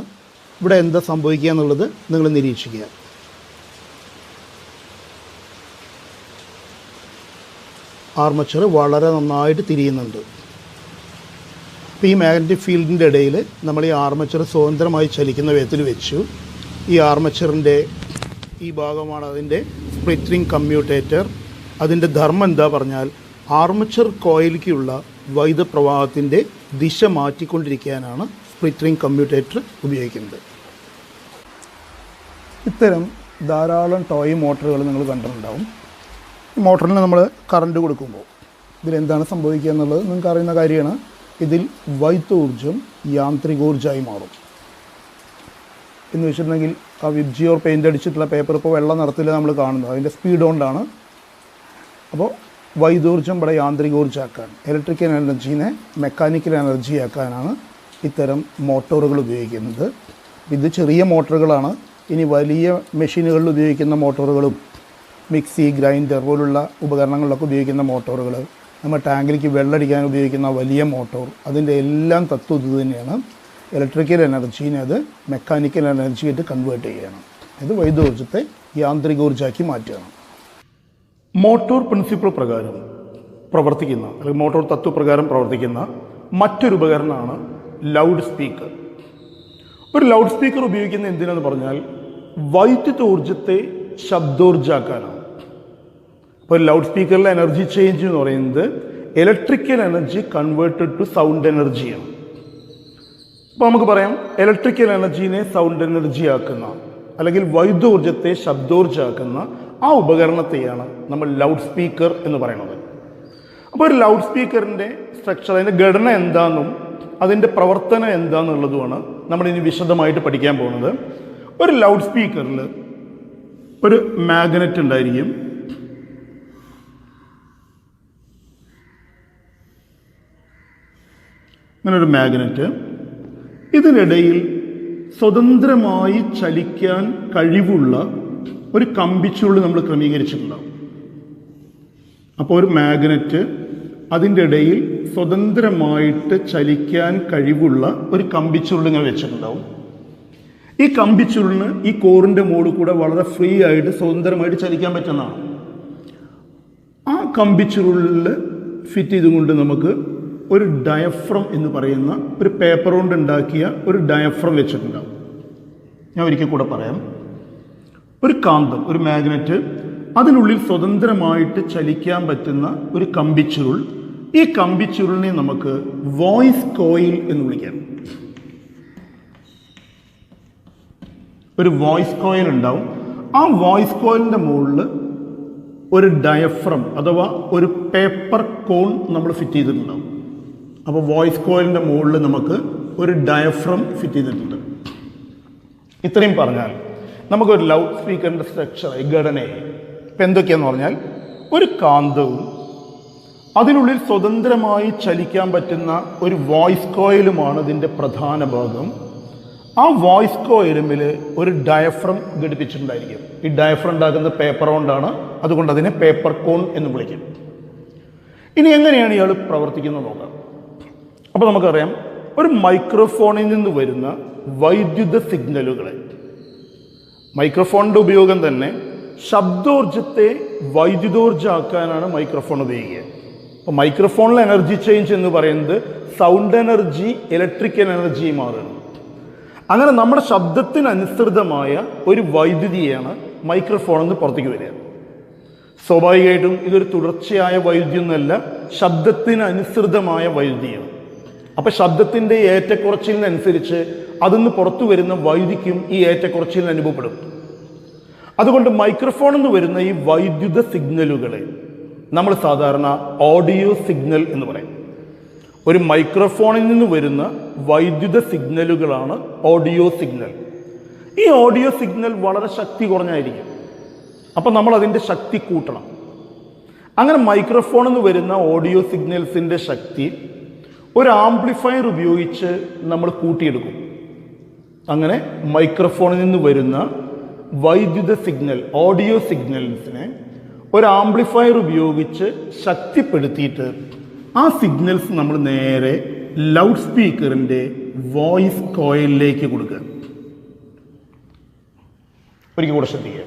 [SPEAKER 1] ഇവിടെ എന്താ സംഭവിക്കുക എന്നുള്ളത് നിങ്ങൾ നിരീക്ഷിക്കുക. ആർമേച്ചർ വളരെ നന്നായിട്ട് തിരിയുന്നുണ്ട്. അപ്പോൾ ഈ മാഗ്നറ്റിക് ഫീൽഡിൻ്റെ ഇടയിൽ നമ്മൾ ഈ ആർമേച്ചർ സ്വതന്ത്രമായി ചലിക്കുന്ന വിധത്തിൽ വെച്ചു. ഈ ആർമേച്ചറിൻ്റെ ഈ ഭാഗമാണ് അതിൻ്റെ സ്പ്ലിറ്റ് റിംഗ് കമ്മ്യൂട്ടേറ്റർ. അതിൻ്റെ ധർമ്മം എന്താ പറഞ്ഞാൽ ആർമേച്ചർ കോയിലേക്കുള്ള വൈദ്യുത പ്രവാഹത്തിൻ്റെ ദിശ മാറ്റിക്കൊണ്ടിരിക്കാനാണ് സ്പ്ലിറ്റ് റിംഗ് കമ്മ്യൂട്ടേറ്റർ ഉപയോഗിക്കുന്നത്. ഇത്തരം ധാരാളം ടോയ് മോട്ടറുകൾ നിങ്ങൾ കണ്ടിട്ടുണ്ടാവും. ഈ മോട്ടറിന് നമ്മൾ കറണ്ട് കൊടുക്കുമ്പോൾ ഇതിലെന്താണ് സംഭവിക്കുക എന്നുള്ളത് നിങ്ങൾക്ക് അറിയുന്ന കാര്യമാണ്. ഇതിൽ വൈദ്യുതോർജ്ജം യാന്ത്രികോർജ്ജമായി മാറും. എന്ന് വെച്ചിട്ടുണ്ടെങ്കിൽ ആ വിബ്ജിയോർ പെയിൻ്റ് അടിച്ചിട്ടുള്ള പേപ്പർ ഇപ്പോൾ വെള്ള നിറത്തിൽ നമ്മൾ കാണുന്നത് അതിൻ്റെ സ്പീഡ് കൊണ്ടാണ്. അപ്പോൾ വൈദ്യുതോർജ്ജം ഇവിടെ യാന്ത്രികോർജ്ജമാക്കാൻ, ഇലക്ട്രിക്കൽ എനർജീനെ മെക്കാനിക്കൽ എനർജി ആക്കാനാണ് ഇത്തരം മോട്ടോറുകൾ ഉപയോഗിക്കുന്നത്. ഇത് ചെറിയ മോട്ടോറുകളാണ്. ഇനി വലിയ മെഷീനുകളിൽ ഉപയോഗിക്കുന്ന മോട്ടോറുകളും മിക്സി, ഗ്രൈൻഡർ പോലുള്ള ഉപകരണങ്ങളിലൊക്കെ ഉപയോഗിക്കുന്ന മോട്ടോറുകൾ, നമ്മൾ ടാങ്കിലേക്ക് വെള്ളമടിക്കാൻ ഉപയോഗിക്കുന്ന വലിയ മോട്ടോർ, അതിൻ്റെ എല്ലാം തത്വം ഇത് തന്നെയാണ്. ഇലക്ട്രിക്കൽ എനർജീനെ അത് മെക്കാനിക്കൽ എനർജിയായിട്ട് കൺവേർട്ട് ചെയ്യുകയാണ്. ഇത് വൈദ്യുതോർജ്ജത്തെ യാന്ത്രികോർജ്ജമാക്കി മാറ്റുകയാണ്. മോട്ടോർ പ്രിൻസിപ്പിൾ പ്രകാരം പ്രവർത്തിക്കുന്ന അല്ലെങ്കിൽ മോട്ടോർ തത്വപ്രകാരം പ്രവർത്തിക്കുന്ന മറ്റൊരു ഉപകരണമാണ് ലൗഡ് സ്പീക്കർ. ഒരു ലൗഡ് സ്പീക്കർ ഉപയോഗിക്കുന്ന എന്തിനാന്ന് പറഞ്ഞാൽ വൈദ്യുതോർജ്ജത്തെ ശബ്ദോർജ്ജാക്കാനാണ്. ഇപ്പോൾ ലൗഡ് സ്പീക്കറിലെ എനർജി ചേഞ്ച് എന്ന് പറയുന്നത് electrical energy converted to sound എനർജിയാണ്. അപ്പോൾ നമുക്ക് പറയാം ഇലക്ട്രിക്കൽ എനർജീനെ സൗണ്ട് എനർജി ആക്കുന്ന അല്ലെങ്കിൽ വൈദ്യുതോർജ്ജത്തെ ശബ്ദോർജ്ജാക്കുന്ന ആ ഉപകരണത്തെയാണ് നമ്മൾ ലൗഡ് സ്പീക്കർ എന്ന് പറയുന്നത്. അപ്പോൾ ഒരു ലൗഡ് സ്പീക്കറിൻ്റെ സ്ട്രക്ചർ, അതിൻ്റെ ഘടന എന്താണെന്നും അതിൻ്റെ പ്രവർത്തനം എന്താണെന്നുള്ളതുമാണ് നമ്മളിനി വിശദമായിട്ട് പഠിക്കാൻ പോകുന്നത്. ഒരു ലൗഡ് സ്പീക്കറിൽ ഒരു മാഗ്നറ്റ് ഉണ്ടായിരിക്കും. ഇങ്ങനൊരു മാഗ്നറ്റ്, ഇതിനിടയിൽ സ്വതന്ത്രമായി ചലിക്കാൻ കഴിവുള്ള ഒരു കമ്പിച്ചുരുൾ നമ്മൾ ക്രമീകരിച്ചിട്ടുണ്ടാവും. അപ്പോൾ ഒരു മാഗ്നറ്റ്, അതിൻ്റെ ഇടയിൽ സ്വതന്ത്രമായിട്ട് ചലിക്കാൻ കഴിവുള്ള ഒരു കമ്പിച്ചുരുൾ ഇങ്ങനെ വെച്ചിട്ടുണ്ടാവും. ഈ കമ്പിച്ചുരുളിന് ഈ കോറിൻ്റെ മുകളിൽ കൂടെ വളരെ ഫ്രീ ആയിട്ട് സ്വതന്ത്രമായിട്ട് ചലിക്കാൻ പറ്റുന്നതാണ്. ആ കമ്പിച്ചുരുളിൽ ഫിറ്റ് ചെയ്തുകൊണ്ട് നമുക്ക് ഒരു ഡയഫ്രം എന്ന് പറയുന്ന ഒരു പേപ്പർ കൊണ്ട് ഉണ്ടാക്കിയ ഒരു ഡയഫ്രം വെച്ചിട്ടുണ്ടാവും. ഞാൻ ഒരിക്കൽ കൂടെ പറയാം. ഒരു കാന്തം, ഒരു മാഗ്നറ്റ്, അതിനുള്ളിൽ സ്വതന്ത്രമായിട്ട് ചലിക്കാൻ പറ്റുന്ന ഒരു കമ്പിച്ചുരുൾ. ഈ കമ്പിച്ചുരുളിനെ നമുക്ക് വോയിസ് കോയിൽ എന്ന് വിളിക്കാം. ഒരു വോയിസ് കോയിൽ ഉണ്ടാവും. ആ വോയിസ് കോയിലിൻ്റെ മുകളിൽ ഒരു ഡയഫ്രം അഥവാ ഒരു പേപ്പർ കോൺ നമ്മൾ ഫിറ്റ് ചെയ്തിട്ടുണ്ടാവും. അപ്പോൾ വോയിസ് കോയിലിൻ്റെ മുകളിൽ നമുക്ക് ഒരു ഡയഫ്രം ഫിറ്റ് ചെയ്തിട്ടുണ്ട്. ഇത്രയും പറഞ്ഞാൽ നമുക്കൊരു ലൗഡ് സ്പീക്കറിൻ്റെ സ്ട്രക്ചർ, ഘടനയെ ഇപ്പം എന്തൊക്കെയാണെന്ന് പറഞ്ഞാൽ ഒരു കാന്തവും അതിനുള്ളിൽ സ്വതന്ത്രമായി ചലിക്കാൻ പറ്റുന്ന ഒരു വോയിസ് കോയിലുമാണ് ഇതിൻ്റെ പ്രധാന ഭാഗം. ആ വോയിസ് കോയിലുമിൽ ഒരു ഡയഫ്രം ഘടിപ്പിച്ചിട്ടുണ്ടായിരിക്കും. ഈ ഡയഫ്രം ഉണ്ടാക്കുന്നത് പേപ്പർ കൊണ്ടാണ്, അതുകൊണ്ട് അതിനെ പേപ്പർ കോൺ എന്ന് വിളിക്കും. ഇനി എങ്ങനെയാണ് ഇയാൾ പ്രവർത്തിക്കുന്നത് നോക്കാം. അപ്പോൾ നമുക്കറിയാം, ഒരു മൈക്രോഫോണിൽ നിന്ന് വരുന്ന വൈദ്യുത സിഗ്നലുകളെ, മൈക്രോഫോണിൻ്റെ ഉപയോഗം തന്നെ ശബ്ദോർജ്ജത്തെ വൈദ്യുതോർജ്ജമാക്കാനാണ് മൈക്രോഫോൺ ഉപയോഗിക്കുക. അപ്പോൾ മൈക്രോഫോണിലെ എനർജി ചേഞ്ച് എന്ന് പറയുന്നത് സൗണ്ട് എനർജി ഇലക്ട്രിക്കൽ എനർജി മാറുകയാണ്. അങ്ങനെ നമ്മുടെ ശബ്ദത്തിനനുസൃതമായ ഒരു വൈദ്യുതിയാണ് മൈക്രോഫോണിൽ നിന്ന് പുറത്തേക്ക് വരിക. സ്വാഭാവികമായിട്ടും ഇതൊരു തുടർച്ചയായ വൈദ്യുതിയൊന്നുമല്ല, ശബ്ദത്തിനനുസൃതമായ വൈദ്യുതിയാണ്. അപ്പം ശബ്ദത്തിൻ്റെ ഏറ്റക്കുറച്ചിലിനനുസരിച്ച് അതിന്ന് പുറത്തു വരുന്ന വൈദ്യുതിക്കും ഈ ഏറ്റക്കുറച്ചിലിന് അനുഭവപ്പെടും. അതുകൊണ്ട് മൈക്രോഫോണിൽ നിന്ന് വരുന്ന ഈ വൈദ്യുത സിഗ്നലുകളെ നമ്മൾ സാധാരണ ഓഡിയോ സിഗ്നൽ എന്ന് പറയും. ഒരു മൈക്രോഫോണിൽ നിന്ന് വരുന്ന വൈദ്യുത സിഗ്നലുകളാണ് ഓഡിയോ സിഗ്നൽ. ഈ ഓഡിയോ സിഗ്നൽ വളരെ ശക്തി കുറഞ്ഞായിരിക്കും. അപ്പം നമ്മൾ അതിൻ്റെ ശക്തി കൂട്ടണം. അങ്ങനെ മൈക്രോഫോണിൽ നിന്ന് വരുന്ന ഓഡിയോ സിഗ്നൽസിൻ്റെ ശക്തി ഒരു ആംപ്ലിഫയർ ഉപയോഗിച്ച് നമ്മൾ കൂട്ടിയെടുക്കും. അങ്ങനെ മൈക്രോഫോണിൽ നിന്ന് വരുന്ന വൈദ്യുത സിഗ്നൽ, ഓഡിയോ സിഗ്നൽസിനെ ഒരു ആംപ്ലിഫയർ ഉപയോഗിച്ച് ശക്തിപ്പെടുത്തിയിട്ട് ആ സിഗ്നൽസ് നമ്മൾ നേരെ ലൗഡ് സ്പീക്കറിൻ്റെ വോയിസ് കോയിലിലേക്ക് കൊടുക്കുക. ഒരിക്കൽ കൂടെ ശ്രദ്ധിക്കുക.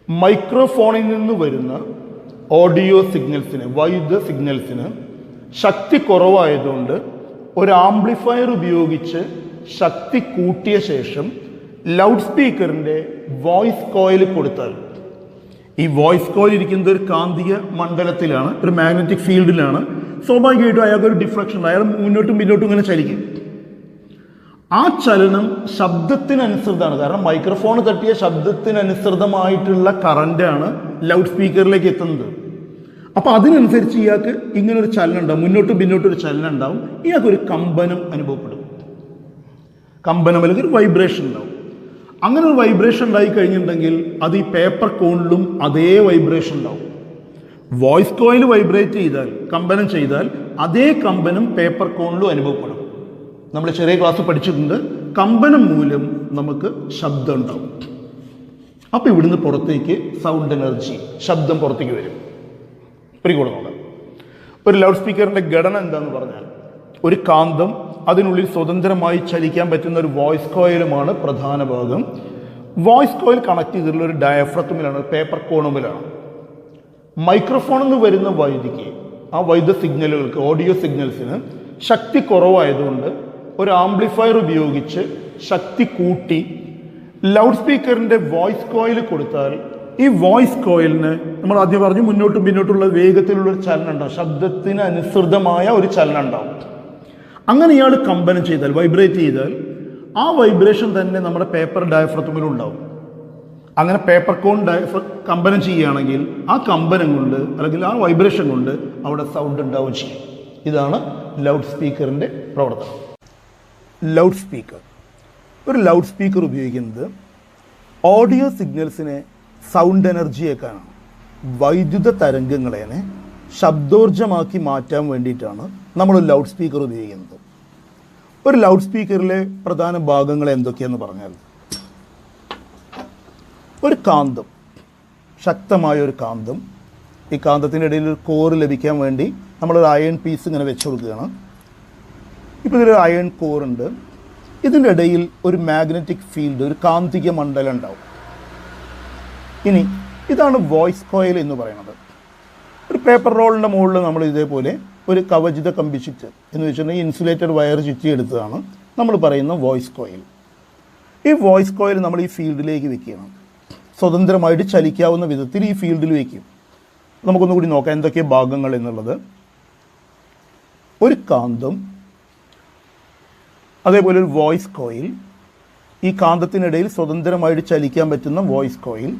[SPEAKER 1] മൈക്രോഫോണിൽ നിന്ന് വരുന്ന ഓഡിയോ സിഗ്നൽസിന്, വൈദ്യുത സിഗ്നൽസിന് ശക്തി കുറവായതുകൊണ്ട് ഒരു ആംപ്ലിഫയർ ഉപയോഗിച്ച് ശക്തി കൂട്ടിയ ശേഷം ലൗഡ് സ്പീക്കറിൻ്റെ വോയിസ് കോയിൽ കൊടുത്താൽ, ഈ വോയിസ് കോയിൽ ഇരിക്കുന്നത് ഒരു കാന്തിക മണ്ഡലത്തിലാണ്, ഒരു മാഗ്നറ്റിക് ഫീൽഡിലാണ്. സ്വാഭാവികമായിട്ടും അയാൾക്കൊരു ഡിഫ്ലക്ഷൻ, അയാൾ മുന്നോട്ടും പിന്നോട്ടും ഇങ്ങനെ ചലിക്കും. ആ ചലനം ശബ്ദത്തിനനുസൃതമാണ്. കാരണം മൈക്രോഫോൺ തട്ടിയ ശബ്ദത്തിനനുസൃതമായിട്ടുള്ള കറണ്ടാണ് ലൗഡ് സ്പീക്കറിലേക്ക് എത്തുന്നത്. അപ്പോൾ അതിനനുസരിച്ച് ഇയാൾക്ക് ഇങ്ങനൊരു ചലനം ഉണ്ടാവും, മുന്നോട്ടും പിന്നോട്ടും ഒരു ചലനം ഉണ്ടാവും. ഇയാൾക്കൊരു കമ്പനം അനുഭവപ്പെടും. കമ്പനം അല്ലെങ്കിൽ ഒരു വൈബ്രേഷൻ ഉണ്ടാവും. അങ്ങനെ ഒരു വൈബ്രേഷൻ ഉണ്ടായി കഴിഞ്ഞിട്ടുണ്ടെങ്കിൽ അത് ഈ പേപ്പർ കോണിലും അതേ വൈബ്രേഷൻ ഉണ്ടാവും. വോയിസ് കോയിൽ വൈബ്രേറ്റ് ചെയ്താൽ, കമ്പനം ചെയ്താൽ അതേ കമ്പനം പേപ്പർ കോണിലും അനുഭവപ്പെടും. നമ്മൾ ചെറിയ ക്ലാസ് പഠിച്ചിട്ടുണ്ട്, കമ്പനം മൂലം നമുക്ക് ശബ്ദം ഉണ്ടാവും. അപ്പോൾ ഇവിടുന്ന് പുറത്തേക്ക് സൗണ്ട് എനർജി, ശബ്ദം പുറത്തേക്ക് വരും. ഒരു കൂടെ നോക്കാം. ഒരു ലൗഡ് സ്പീക്കറിൻ്റെ ഘടന എന്താണെന്ന് പറഞ്ഞാൽ, ഒരു കാന്തം, അതിനുള്ളിൽ സ്വതന്ത്രമായി ചലിക്കാൻ പറ്റുന്ന ഒരു വോയിസ് കോയിലുമാണ് പ്രധാന ഭാഗം. വോയിസ് കോയിൽ കണക്ട് ചെയ്തിട്ടുള്ള ഒരു ഡയഫ്രത്തുമിലാണ്, പേപ്പർ കോണുമിലാണ്. മൈക്രോഫോണിൽ നിന്ന് വരുന്ന വൈദ്യുതിക്ക്, ആ വൈദ്യുത സിഗ്നലുകൾക്ക്, ഓഡിയോ സിഗ്നൽസിന് ശക്തി കുറവായതുകൊണ്ട് ഒരു ആംപ്ലിഫയർ ഉപയോഗിച്ച് ശക്തി കൂട്ടി ലൗഡ് സ്പീക്കറിൻ്റെ വോയിസ് കോയിൽ കൊടുത്താൽ ഈ വോയിസ് കോയിലിന്, നമ്മൾ ആദ്യം പറഞ്ഞു, മുന്നോട്ടും പിന്നോട്ടുള്ള വേഗത്തിലുള്ളൊരു ചലനം ഉണ്ടാവും, ശബ്ദത്തിന് അനുസൃതമായ ഒരു ചലനം ഉണ്ടാവും. അങ്ങനെ ഇയാൾ കമ്പനം ചെയ്താൽ, വൈബ്രേറ്റ് ചെയ്താൽ, ആ വൈബ്രേഷൻ തന്നെ നമ്മുടെ പേപ്പർ ഡയഫ്രത്തുമിലും ഉണ്ടാവും. അങ്ങനെ പേപ്പർ കോൺ കമ്പനം ചെയ്യുകയാണെങ്കിൽ ആ കമ്പനം കൊണ്ട്, അല്ലെങ്കിൽ ആ വൈബ്രേഷൻ കൊണ്ട് അവിടെ സൗണ്ട് ഉണ്ടാവുകയും ചെയ്യും. ഇതാണ് ലൗഡ് സ്പീക്കറിൻ്റെ പ്രവർത്തനം. ലൗഡ് സ്പീക്കർ, ഒരു ലൗഡ് സ്പീക്കർ ഉപയോഗിക്കുന്നത് ഓഡിയോ സിഗ്നൽസിനെ സൗണ്ട് എനർജിയേക്കാണ്, വൈദ്യുത തരംഗങ്ങളെ ശബ്ദോർജ്ജമാക്കി മാറ്റാൻ വേണ്ടിയിട്ടാണ് നമ്മൾ ലൗഡ് സ്പീക്കർ ഉപയോഗിക്കുന്നത്. ഒരു ലൗഡ് സ്പീക്കറിലെ പ്രധാന ഭാഗങ്ങൾ എന്തൊക്കെയെന്ന് പറഞ്ഞാൽ, ഒരു കാന്തം, ശക്തമായ ഒരു കാന്തം, ഈ കാന്തത്തിൻ്റെ ഇടയിൽ ഒരു കോർ ലഭിക്കാൻ വേണ്ടി നമ്മളൊരു അയൺ പീസ് ഇങ്ങനെ വെച്ച് കൊടുക്കുകയാണ്. ഇപ്പോൾ ഇതിലൊരു അയൺ കോറുണ്ട്, ഇതിൻ്റെ ഇടയിൽ ഒരു മാഗ്നറ്റിക് ഫീൽഡ്, ഒരു കാന്തിക മണ്ഡലം ഉണ്ടാവും. ഇനി ഇതാണ് വോയിസ് കോയിൽ എന്ന് പറയുന്നത്. ഒരു പേപ്പർ റോളിൻ്റെ മുകളിൽ നമ്മൾ ഇതേപോലെ ഒരു കവചിത കമ്പി ചുറ്റ് എന്ന് വെച്ചിട്ടുണ്ടെങ്കിൽ ഇൻസുലേറ്റഡ് വയർ ചുറ്റിയെടുത്തതാണ് നമ്മൾ പറയുന്ന വോയിസ് കോയിൽ. ഈ വോയിസ് കോയിൽ നമ്മൾ ഈ ഫീൽഡിലേക്ക് വെക്കുകയാണ്, സ്വതന്ത്രമായിട്ട് ചലിക്കാവുന്ന വിധത്തിൽ ഈ ഫീൽഡിൽ വയ്ക്കും. നമുക്കൊന്നുകൂടി നോക്കാം എന്തൊക്കെ ഭാഗങ്ങൾ എന്നുള്ളത്. ഒരു കാന്തം, അതേപോലെ ഒരു വോയിസ് കോയിൽ, ഈ കാന്തത്തിനിടയിൽ സ്വതന്ത്രമായിട്ട് ചലിക്കാൻ പറ്റുന്ന വോയിസ് കോയിൽ,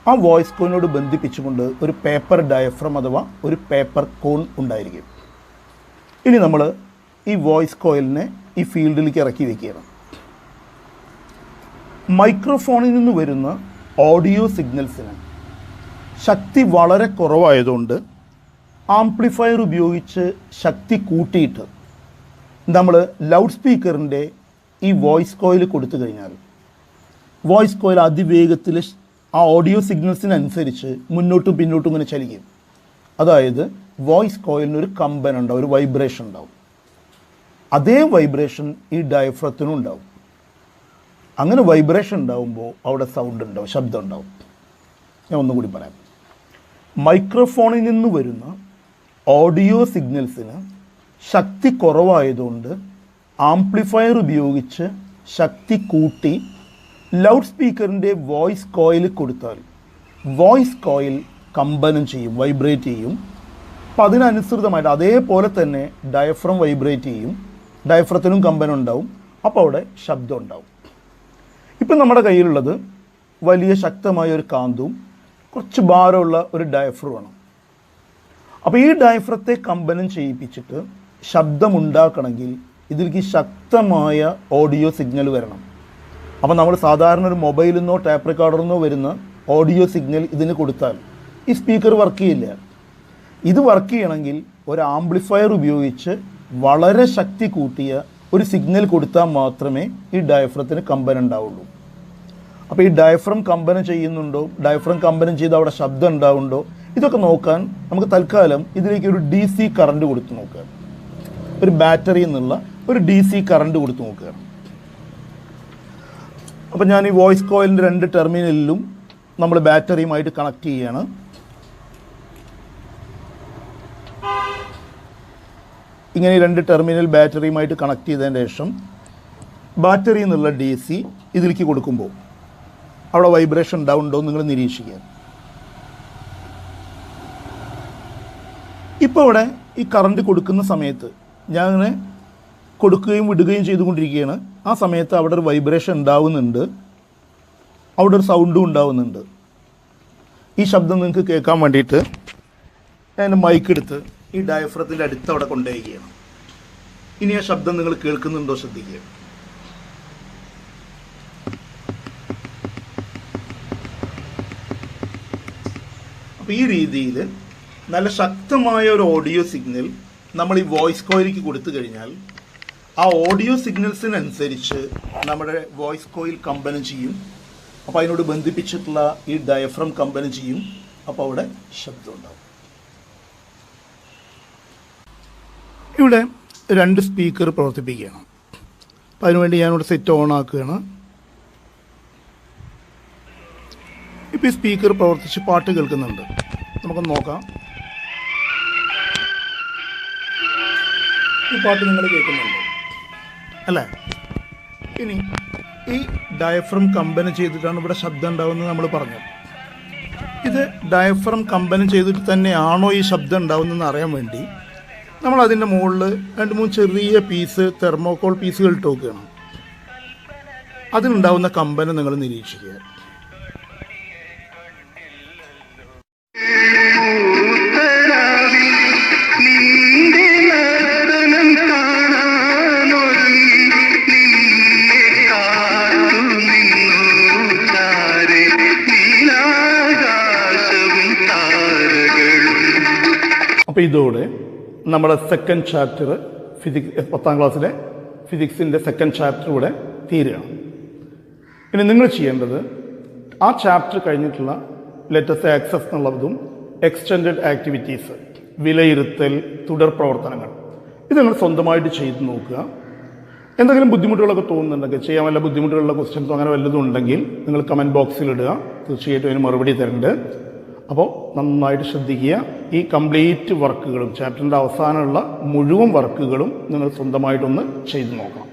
[SPEAKER 1] ആ വോയിസ് കോയിനോട് ബന്ധിപ്പിച്ചുകൊണ്ട് ഒരു പേപ്പർ ഡയഫ്രം അഥവാ ഒരു പേപ്പർ കോൺ ഉണ്ടായിരിക്കും. ഇനി നമ്മൾ ഈ വോയിസ് കോയിലിനെ ഈ ഫീൽഡിലേക്ക് ഇറക്കി വയ്ക്കുകയാണ്. മൈക്രോഫോണിൽ നിന്ന് വരുന്ന ഓഡിയോ സിഗ്നൽസിന് ശക്തി വളരെ കുറവായതുകൊണ്ട് ആംപ്ലിഫയർ ഉപയോഗിച്ച് ശക്തി കൂട്ടിയിട്ട് നമ്മൾ ലൗഡ് സ്പീക്കറിൻ്റെ ഈ വോയിസ് കോയിൽ കൊടുത്തു കഴിഞ്ഞാൽ വോയിസ് കോയിൽ അതിവേഗത്തിൽ ആ ഓഡിയോ സിഗ്നൽസിനനുസരിച്ച് മുന്നോട്ടും പിന്നോട്ടും ഇങ്ങനെ ചലിക്കും. അതായത് വോയിസ് കോയിലിന് ഒരു കമ്പനം ഉണ്ടാവും, ഒരു വൈബ്രേഷൻ ഉണ്ടാവും. അതേ വൈബ്രേഷൻ ഈ ഡയഫ്രത്തിനും ഉണ്ടാവും. അങ്ങനെ വൈബ്രേഷൻ ഉണ്ടാവുമ്പോൾ അവിടെ സൗണ്ട് ഉണ്ടാവും, ശബ്ദം ഉണ്ടാവും. ഞാൻ ഒന്നുകൂടി പറയാം. മൈക്രോഫോണിൽ നിന്ന് വരുന്ന ഓഡിയോ സിഗ്നൽസിന് ശക്തി കുറവായതുകൊണ്ട് ആംപ്ലിഫയർ ഉപയോഗിച്ച് ശക്തി കൂട്ടി ലൗഡ് സ്പീക്കറിൻ്റെ വോയിസ് കോയിൽ കൊടുത്താൽ വോയിസ് കോയിൽ കമ്പനം ചെയ്യും, വൈബ്രേറ്റ് ചെയ്യും. അപ്പം അതിനനുസൃതമായിട്ട് അതേപോലെ തന്നെ ഡയഫ്രം വൈബ്രേറ്റ് ചെയ്യും, ഡയഫ്രത്തിനും കമ്പനം ഉണ്ടാവും. അപ്പോൾ അവിടെ ശബ്ദം ഉണ്ടാവും. ഇപ്പം നമ്മുടെ കയ്യിലുള്ളത് വലിയ ശക്തമായ ഒരു കാന്തവും കുറച്ച് ഭാരമുള്ള ഒരു ഡയഫ്രമാണ്. അപ്പോൾ ഈ ഡയഫ്രത്തെ കമ്പനം ചെയ്യിപ്പിച്ചിട്ട് ശബ്ദമുണ്ടാക്കണമെങ്കിൽ ഇതിലേക്ക് ശക്തമായ ഓഡിയോ സിഗ്നൽ വരണം. അപ്പോൾ നമ്മൾ സാധാരണ ഒരു മൊബൈലിൽ നിന്നോ ടാപ്പ് റെക്കോർഡറിൽ നിന്നോ വരുന്ന ഓഡിയോ സിഗ്നൽ ഇതിന് കൊടുത്താൽ ഈ സ്പീക്കർ വർക്ക് ചെയ്യില്ല. ഇത് വർക്ക് ചെയ്യണമെങ്കിൽ ഒരു ആംപ്ലിഫയർ ഉപയോഗിച്ച് വളരെ ശക്തി കൂട്ടിയ ഒരു സിഗ്നൽ കൊടുത്താൽ മാത്രമേ ഈ ഡയഫ്രത്തിന് കമ്പനം ഉണ്ടാവുള്ളൂ. അപ്പോൾ ഈ ഡയഫ്രം കമ്പനം ചെയ്യുന്നുണ്ടോ, ഡയഫ്രം കമ്പനം ചെയ്ത് അവിടെ ശബ്ദം ഉണ്ടാവുന്നുണ്ടോ, ഇതൊക്കെ നോക്കാൻ നമുക്ക് തൽക്കാലം ഇതിലേക്ക് ഒരു DC കറണ്ട് കൊടുത്ത് നോക്കുക. ഒരു ബാറ്ററിയിൽ നിന്നുള്ള ഒരു DC കറണ്ട് കൊടുത്ത് നോക്കുക. അപ്പോൾ ഞാൻ ഈ വോയിസ് കോയിലിൻ്റെ 2 ടെർമിനലിലും നമ്മൾ ബാറ്ററിയുമായിട്ട് കണക്ട് ചെയ്യുകയാണ്. ഇങ്ങനെ 2 ടെർമിനൽ ബാറ്ററിയുമായിട്ട് കണക്ട് ചെയ്തതിന് ശേഷം ബാറ്ററിയിൽ നിന്നുള്ള DC ഇതിലേക്ക് കൊടുക്കുമ്പോൾ അവിടെ വൈബ്രേഷൻ ഉണ്ടാവുന്നുണ്ടോ എന്ന് നിങ്ങൾ നിരീക്ഷിക്കുക. ഇപ്പോൾ ഇവിടെ ഈ കറണ്ട് കൊടുക്കുന്ന സമയത്ത് ഞാൻ അങ്ങനെ കൊടുക്കുകയും വിടുകയും ചെയ്തുകൊണ്ടിരിക്കുകയാണ്. ആ സമയത്ത് അവിടെ ഒരു വൈബ്രേഷൻ ഉണ്ടാവുന്നുണ്ട്, അവിടെ ഒരു സൗണ്ടും ഉണ്ടാവുന്നുണ്ട്. ഈ ശബ്ദം നിങ്ങൾക്ക് കേൾക്കാൻ വേണ്ടിയിട്ട് ഞാൻ മൈക്ക് എടുത്ത് ഈ ഡയഫ്രത്തിൻ്റെ അടുത്ത് അവിടെ കൊണ്ടുപോവുകയാണ്. ഇനി ആ ശബ്ദം നിങ്ങൾ കേൾക്കുന്നുണ്ടോ ശ്രദ്ധിക്കുക. അപ്പോൾ ഈ രീതിയിൽ നല്ല ശക്തമായ ഒരു ഓഡിയോ സിഗ്നൽ നമ്മൾ ഈ വോയിസ് കോയിലേക്ക് കൊടുത്തു കഴിഞ്ഞാൽ ആ ഓഡിയോ സിഗ്നൽസിനനുസരിച്ച് നമ്മുടെ വോയിസ് കോയിൽ കമ്പനം ചെയ്യും. അപ്പോൾ അതിനോട് ബന്ധിപ്പിച്ചിട്ടുള്ള ഈ ഡയഫ്രം കമ്പനം ചെയ്യും. അപ്പോൾ അവിടെ ശബ്ദം ഉണ്ടാവും. ഇവിടെ 2 സ്പീക്കർ പ്രവർത്തിപ്പിക്കുകയാണ്. അപ്പോൾ അതിനുവേണ്ടി ഞാനിവിടെ സെറ്റ് ഓൺ ആക്കുകയാണ്. ഇപ്പോൾ ഈ സ്പീക്കർ പ്രവർത്തിച്ച് പാട്ട് കേൾക്കുന്നുണ്ട്. നമുക്കൊന്ന് നോക്കാം. ഈ പാട്ട് നിങ്ങൾ കേൾക്കുന്നുണ്ട് അല്ലേ? ഇനി ഈ ഡയഫ്രം കമ്പനം ചെയ്തിട്ടാണ് ഇവിടെ ശബ്ദം ഉണ്ടാവുന്നത് നമ്മൾ പറഞ്ഞു. ഇത് ഡയഫ്രം കമ്പനം ചെയ്തിട്ട് തന്നെയാണോ ഈ ശബ്ദം ഉണ്ടാവുന്നതെന്ന് അറിയാൻ വേണ്ടി നമ്മൾ അതിൻ്റെ മുകളിൽ 2-3 ചെറിയ പീസ് തെർമോക്കോൾ പീസുകൾ ഇട്ട് നോക്കുകയാണ്. അതിനുണ്ടാവുന്ന കമ്പനം നിങ്ങൾ നിരീക്ഷിക്കുക. അപ്പോൾ ഇതോടെ നമ്മുടെ സെക്കൻഡ് ചാപ്റ്റർ ഫിസിക്സ് 10ാം ക്ലാസ്സിലെ ഫിസിക്സിൻ്റെ സെക്കൻഡ് ചാപ്റ്റർ ഇവിടെ തീരുകയാണ്. ഇനി നിങ്ങൾ ചെയ്യേണ്ടത് ആ ചാപ്റ്റർ കഴിഞ്ഞിട്ടുള്ള ലെറ്റസ് ആക്സസ് എന്നുള്ളതും എക്സ്റ്റെൻഡഡ് ആക്ടിവിറ്റീസ്, വിലയിരുത്തൽ, തുടർ പ്രവർത്തനങ്ങൾ ഇത് നിങ്ങൾ സ്വന്തമായിട്ട് ചെയ്ത് നോക്കുക. എന്തെങ്കിലും ബുദ്ധിമുട്ടുകളൊക്കെ തോന്നുന്നുണ്ടെങ്കിൽ, ചെയ്യാൻ വല്ല ബുദ്ധിമുട്ടുകളുള്ള ക്വസ്റ്റ്യൻസോ അങ്ങനെ വല്ലതും ഉണ്ടെങ്കിൽ നിങ്ങൾ കമൻറ്റ് ബോക്സിൽ ഇടുക. തീർച്ചയായിട്ടും അതിന് മറുപടി തരുന്നുണ്ട്. അപ്പോൾ നന്നായിട്ട് ശ്രദ്ധിക്കുക. ഈ കംപ്ലീറ്റ് വർക്കുകളും ചാപ്റ്ററിൻ്റെ അവസാനമുള്ള മുഴുവൻ വർക്കുകളും നിങ്ങൾ സ്വന്തമായിട്ടൊന്ന് ചെയ്ത് നോക്കണം.